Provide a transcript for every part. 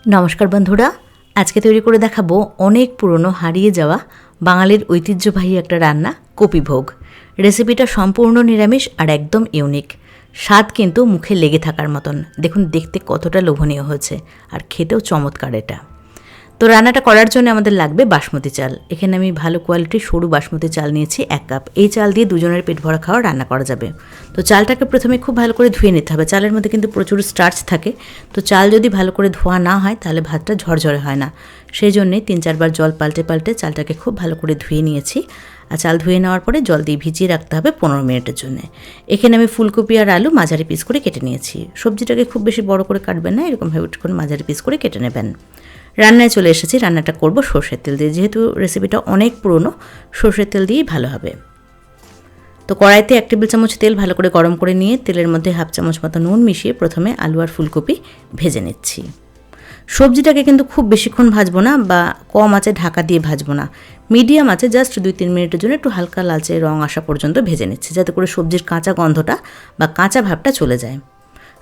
নমস্কার বন্ধুরা, আজকে তৈরি করে দেখাবো অনেক পুরনো হারিয়ে যাওয়া বাঙালির ঐতিহ্যবাহী একটা রান্না কপিভোগ। রেসিপিটা সম্পূর্ণ নিরামিষ আর একদম ইউনিক। স্বাদ কিন্তু মুখে লেগে থাকার মতন। দেখুন দেখতে কতটা লোভনীয় হয়েছে আর খেতেও চমৎকার এটা। তো রান্নাটা করার জন্য আমাদের লাগবে বাসমতি চাল। এখানে আমি ভালো কোয়ালিটির সরু বাসমতি চাল নিয়েছি 1 কাপ। এই চাল দিয়ে দুজনের পেট ভরা খাওয়া রান্না করা যাবে। তো চালটাকে প্রথমে খুব ভালো করে ধুয়ে নিতে হবে। চালের মধ্যে কিন্তু প্রচুর স্টার্চ থাকে, তো চাল যদি ভালো করে ধোয়া না হয় তাহলে ভাতটা ঝরঝরে হয় না। সেই জন্যে 3-4 বার জল পাল্টে পাল্টে চালটাকে খুব ভালো করে ধুয়ে নিয়েছি। আর চাল ধুয়ে নেওয়ার পরে জল দিয়ে ভিজিয়ে রাখতে হবে 15 মিনিটের জন্য। এখানে আমি ফুলকপি আর আলু মাঝারি পিস করে কেটে নিয়েছি। সবজিটাকে খুব বেশি বড় করে কাটবেন না, এরকমভাবে মাঝারি পিস করে কেটে নেবেন। রান্নায় চলে এসেছি। রান্নাটা করব সর্ষের তেল দিয়ে, যেহেতু রেসিপিটা অনেক পুরনো, সর্ষের তেল দিয়েই ভালো হবে। তো কড়াইতে 1 টেবিল চামচ তেল ভালো করে গরম করে নিয়ে তেলের মধ্যে 1/2 চামচ মতো নুন মিশিয়ে প্রথমে আলু আর ফুলকপি ভেজে নিচ্ছি। সবজিটাকে কিন্তু খুব বেশিক্ষণ ভাজবো না বা কম আঁচে ঢাকা দিয়ে ভাজবো না, মিডিয়াম আছে জাস্ট 2-3 মিনিটের জন্য একটু হালকা লালচে রং আসা পর্যন্ত ভেজে নিচ্ছি, যাতে করে সবজির কাঁচা গন্ধটা বা কাঁচা ভাবটা চলে যায়।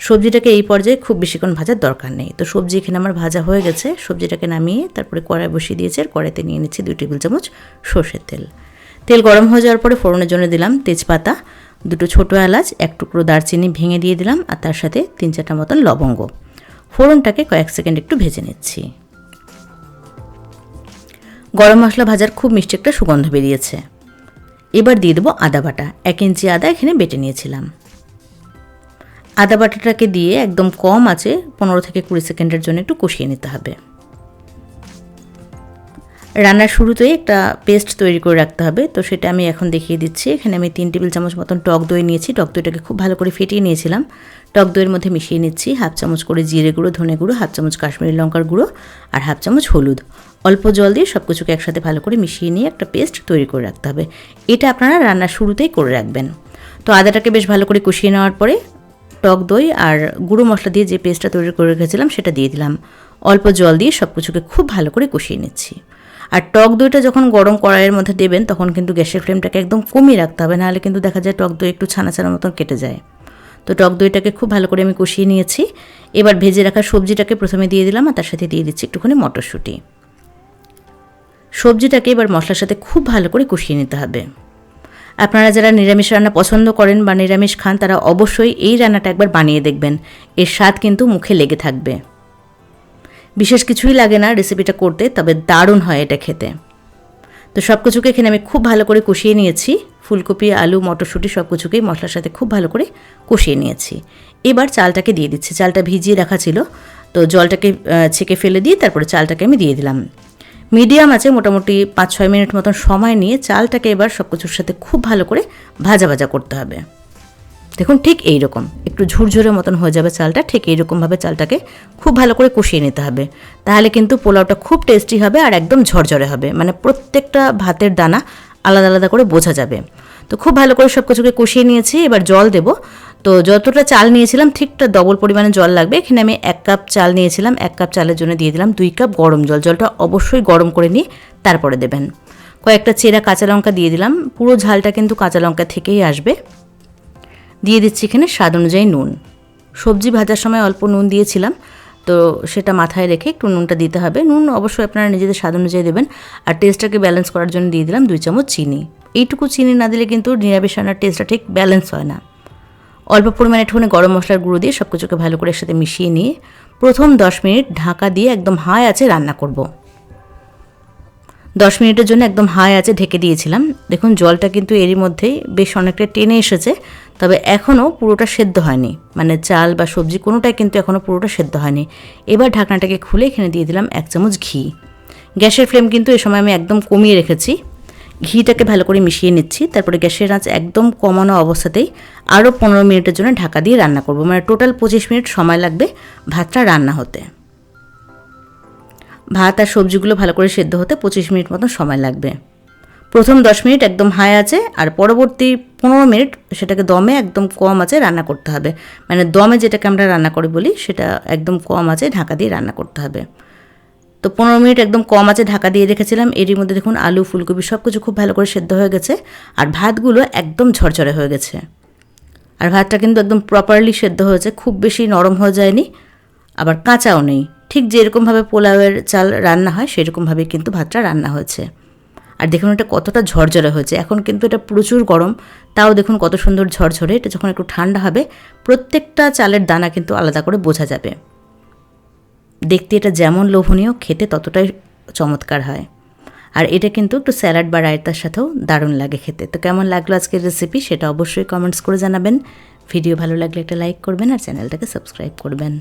সবজিটাকে এই পর্যায়ে খুব বেশিক্ষণ ভাজার দরকার নেই। তো সবজি এখানে আমার ভাজা হয়ে গেছে। সবজিটাকে নামিয়ে তারপরে কড়াই বসিয়ে দিয়েছি আর কড়াইতে নিয়ে নিচ্ছি 2 টেবিল চামচ সর্ষের তেল। তেল গরম হয়ে যাওয়ার পরে ফোড়নের জন্য দিলাম তেজপাতা, 2টো ছোটো এলাচ, 1 টুকরো দারচিনি ভেঙে দিয়ে দিলাম আর তার সাথে 3-4টা মতন লবঙ্গ। ফোড়নটাকে কয়েক সেকেন্ড একটু ভেজে নিচ্ছি। গরম মশলা ভাজার খুব মিষ্টি একটা সুগন্ধ বেরিয়েছে। এবার দিয়ে দেবো আদা বাটা। 1 ইঞ্চি আদা এখানে বেটে নিয়েছিলাম। আদা বাটাটাকে দিয়ে একদম কম আছে 15-20 সেকেন্ডের জন্য একটু কষিয়ে নিতে হবে। রান্নার শুরুতেই একটা পেস্ট তৈরি করে রাখতে হবে, তো সেটা আমি এখন দেখিয়ে দিচ্ছি। এখানে আমি 3 টেবিল চামচ মতন টক দই নিয়েছি। টক দইটাকে খুব ভালো করে ফেটিয়ে নিয়েছিলাম। টক দইয়ের মধ্যে মিশিয়ে নিচ্ছি 1/2 চামচ করে জিরে গুঁড়ো, ধনে গুঁড়ো, 1/2 চামচ কাশ্মীরি লঙ্কার গুঁড়ো আর 1/2 চামচ হলুদ। অল্প জল দিয়ে সব কিছুকে একসাথে ভালো করে মিশিয়ে নিয়ে একটা পেস্ট তৈরি করে রাখতে হবে। এটা আপনারা রান্নার শুরুতেই করে রাখবেন। তো আদাটাকে বেশ ভালো করে কষিয়ে নেওয়ার পরে টক দই আর গুঁড়ো মশলা দিয়ে যে পেস্টটা তৈরি করে রেখেছিলাম সেটা দিয়ে দিলাম। অল্প জল দিয়ে সব কিছুকে খুব ভালো করে কষিয়ে নিচ্ছি। আর টক দইটা যখন গরম কড়াইয়ের মধ্যে দেবেন তখন কিন্তু গ্যাসের ফ্লেমটাকে একদম কমিয়ে রাখতে হবে, নাহলে কিন্তু দেখা যায় টক দই একটু ছানা ছানা মতন কেটে যায়। তো টক দইটাকে খুব ভালো করে আমি কষিয়ে নিয়েছি। এবার ভেজে রাখা সবজিটাকে প্রথমে দিয়ে দিলাম আর তার সাথে দিয়ে দিচ্ছি একটুখানি মটরশুঁটি। সবজিটাকে এবার মশলার সাথে খুব ভালো করে কষিয়ে নিতে হবে। আপনারা যারা নিরামিষ রান্না পছন্দ করেন বা নিরামিষ খান তারা অবশ্যই এই রান্নাটা একবার বানিয়ে দেখবেন। এর স্বাদ কিন্তু মুখে লেগে থাকবে। বিশেষ কিছুই লাগে না রেসিপিটা করতে, তবে দারুণ হয় এটা খেতে। তো সব কিছুকে এখানে আমি খুব ভালো করে কষিয়ে নিয়েছি। ফুলকপি, আলু, মটরশুঁটি সব কিছুকেই মশলার সাথে খুব ভালো করে কষিয়ে নিয়েছি। এবার চালটাকে দিয়ে দিচ্ছি। চালটা ভিজিয়ে রাখা ছিল, তো জলটাকে ছেঁকে ফেলে দিয়ে তারপরে চালটাকে আমি দিয়ে দিলাম। মিডিয়াম আছে মোটামুটি 5-6 মিনিট মতন সময় নিয়ে চালটাকে এবার সব কিছুর সাথে খুব ভালো করে ভাজা ভাজা করতে হবে। দেখুন ঠিক এই রকম একটু ঝুরঝুরে মতন হয়ে যাবে চালটা। ঠিক এইরকমভাবে চালটাকে খুব ভালো করে কষিয়ে নিতে হবে, তাহলে কিন্তু পোলাওটা খুব টেস্টি হবে আর একদম ঝরঝরে হবে, মানে প্রত্যেকটা ভাতের দানা আলাদা আলাদা করে বোঝা যাবে। তো খুব ভালো করে সব কিছুকে কষিয়ে নিয়েছি। এবার জল দেব। তো যতটা চাল নিয়েছিলাম ঠিকটা ডবল পরিমাণে জল লাগবে। এখানে আমি 1 কাপ চাল নিয়েছিলাম, 1 কাপ চালের জন্য দিয়ে দিলাম 2 কাপ গরম জল। জলটা অবশ্যই গরম করে নিয়ে তারপরে দেবেন। কয়েকটা চেরা কাঁচা লঙ্কা দিয়ে দিলাম। পুরো ঝালটা কিন্তু কাঁচা লঙ্কা থেকেই আসবে। দিয়ে দিচ্ছি এখানে স্বাদ অনুযায়ী নুন। সবজি ভাজার সময় অল্প নুন দিয়েছিলাম, তো সেটা মাথায় রেখে একটু নুনটা দিতে হবে। নুন অবশ্যই আপনারা নিজেদের স্বাদ অনুযায়ী দেবেন। আর টেস্টটাকে ব্যালেন্স করার জন্য দিয়ে দিলাম 2 চামচ চিনি। এইটুকু চিনি না দিলে কিন্তু নিরামিষ রান্নার টেস্টটা ঠিক ব্যালেন্স হয় না। অল্প পরিমাণে একটুখানি গরম মশলার গুঁড়ো দিয়ে সব কিছুকে ভালো করে একসাথে মিশিয়ে নিয়ে প্রথম 10 মিনিট ঢাকা দিয়ে একদম হাই আঁচে রান্না করব। 10 মিনিটের জন্য একদম হাই আঁচে ঢেকে দিয়েছিলাম। দেখুন জলটা কিন্তু এরই মধ্যেই বেশ অনেকটা টেনে এসেছে, তবে এখনও পুরোটা সেদ্ধ হয়নি, মানে চাল বা সবজি কোনোটাই কিন্তু এখনও পুরোটা সেদ্ধ হয়নি। এবার ঢাকনাটাকে খুলে এখানে দিয়ে দিলাম 1 চামচ ঘি। গ্যাসের ফ্লেম কিন্তু এ সময় আমি একদম কমিয়ে রেখেছি। ঘিটাকে ভালো করে মিশিয়ে নিচ্ছি। তারপরে গ্যাসের আঁচ একদম কমানো অবস্থাতেই আরও 15 মিনিটের জন্য ঢাকা দিয়ে রান্না করব, মানে টোটাল 25 মিনিট সময় লাগবে ভাতটা রান্না হতে। ভাত আর সবজিগুলো ভালো করে সেদ্ধ হতে 25 মিনিট মতো সময় লাগবে। প্রথম 10 মিনিট একদম হাই আছে আর পরবর্তী 15 মিনিট সেটাকে দমে একদম কম আছে রান্না করতে হবে, মানে দমে যেটাকে আমরা রান্না করে বলি সেটা একদম কম আছে ঢাকা দিয়ে রান্না করতে হবে। তো 15 মিনিট একদম কম আছে ঢাকা দিয়ে রেখেছিলাম। এরই মধ্যে দেখুন আলু, ফুলকপি সব কিছু খুব ভালো করে সেদ্ধ হয়ে গেছে আর ভাতগুলো একদম ঝরঝরে হয়ে গেছে। আর ভাতটা কিন্তু একদম প্রপারলি সেদ্ধ হয়েছে, খুব বেশি নরম হয়ে যায়নি আবার কাঁচাও নেই, ঠিক যেরকমভাবে পোলাওয়ের চাল রান্না হয় সেরকমভাবে কিন্তু ভাতটা রান্না হয়েছে। আর দেখুন এটা কতটা ঝরঝরে হয়েছে। এখন কিন্তু এটা প্রচুর গরম, তাও দেখুন কত সুন্দর ঝরঝরে। এটা যখন একটু ঠান্ডা হবে প্রত্যেকটা চালের দানা কিন্তু আলাদা করে বোঝা যাবে। দেখতে এটা যেমন লোভনীয়, খেতে ততটাই চমৎকার হয়। আর এটা কিন্তু একটু স্যালাড বা রায়তার সাথেও দারুণ লাগে খেতে। তো কেমন লাগলো আজকের রেসিপি সেটা অবশ্যই কমেন্টস করে জানাবেন। ভিডিও ভালো লাগলে একটা লাইক করবেন আর চ্যানেলটাকে সাবস্ক্রাইব করবেন।